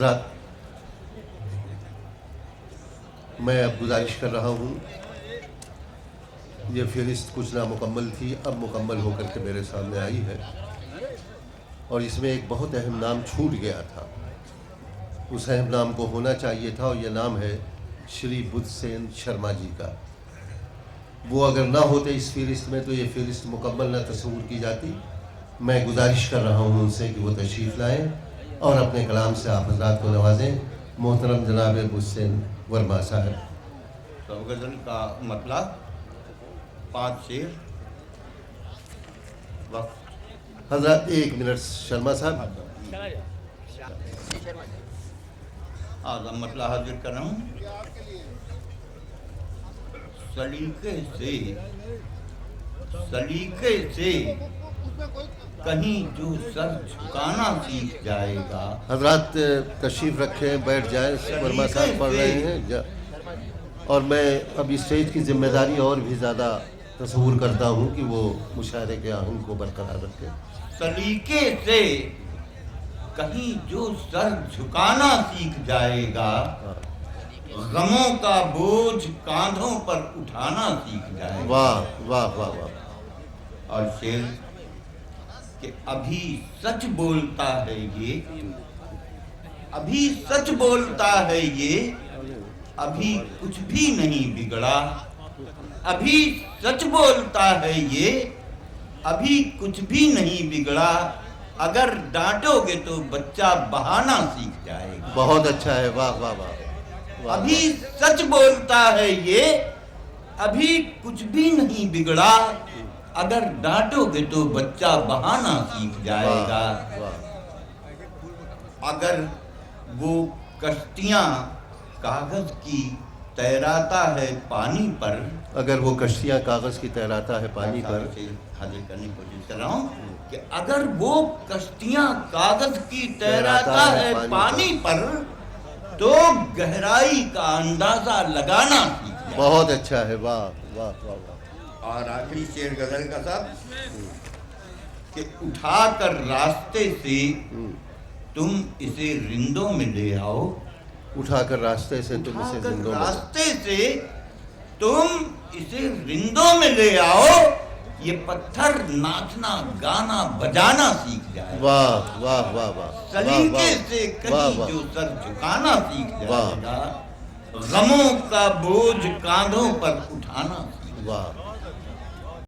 رات میں اب گزارش کر رہا ہوں، یہ فہرست کچھ نامکمل تھی، اب مکمل ہو کر کے میرے سامنے آئی ہے، اور اس میں ایک بہت اہم نام چھوٹ گیا تھا۔ اس اہم نام کو ہونا چاہیے تھا، اور یہ نام ہے شری بدھ سین شرما جی کا۔ وہ اگر نہ ہوتے اس فہرست میں تو یہ فہرست مکمل نہ تصور کی جاتی۔ میں گزارش کر رہا ہوں ان سے کہ وہ تشریف لائیں اور اپنے کلام سے آپ حضرات کو نوازیں۔ محترم جناب بدھ سین ورما صاحب۔ سو غزل کا مطلب 5 شعر وقت۔ حضرات 1 منٹ شرما صاحب۔ اعظم مطلب حاضر کر رہا ہوں۔ سلیقے سے کہیں جو سر جھکانا سیکھ جائے گا۔ حضرات تشریف رکھیں، بیٹھ جائیں، ورما صاحب پڑھ رہے ہیں، اور میں اب اس اسٹیج کی ذمہ داری اور بھی زیادہ تصور کرتا ہوں کہ وہ مشاعرے کے آہنگ کو برقرار رکھیں۔ سلیقے سے کہیں جو سر جھکانا سیکھ جائے گا، غموں کا بوجھ کاندھوں پر اٹھانا سیکھ جائے گا۔ واہ واہ واہ واہ۔ اور شعر کہ ابھی سچ بولتا ہے یہ، ابھی سچ بولتا ہے یہ، ابھی کچھ بھی نہیں بگڑا۔ ابھی سچ بولتا ہے یہ، ابھی کچھ بھی نہیں بگڑا۔ اگر ڈانٹو گے تو بچہ بہانا سیکھ جائے گا۔ بہت اچھا ہے، واہ واہ واہ۔ ابھی سچ بولتا ہے یہ، ابھی کچھ بھی نہیں بگڑا۔ اگر ڈانٹو گے تو بچہ بہانا سیکھ جائے گا۔ اگر وہ کشتیاں کاغذ کی تیراتا ہے پانی پر، اگر وہ کشتیاں کاغذ کی تیراتا ہے پانی پر، حاضر کرنے کی کوشش کر رہا ہوں کہ اگر وہ کشتیاں کاغذ کی تیراتا ہے پانی پر تو گہرائی کا اندازہ لگانا سیکھ جائے۔ بہت اچھا ہے، واہ واہ واہ واہ۔ اور آخری شعر غزل کا صاحب کہ اٹھا کر راستے سے تم اسے رندوں میں لے آؤ۔ اٹھا کر راستے سے تم اسے زندوں میں، راستے سے تم اسے رندوں میں لے آؤ، یہ پتھر ناچنا گانا بجانا سیکھ جائے۔ واہ واہ واہ واہ۔ سلیقے سے کہیں جو سر جھکانا سیکھ جائے گا، غموں کا بوجھ کاندھوں پر اٹھانا سیکھ جائے گا۔ واہ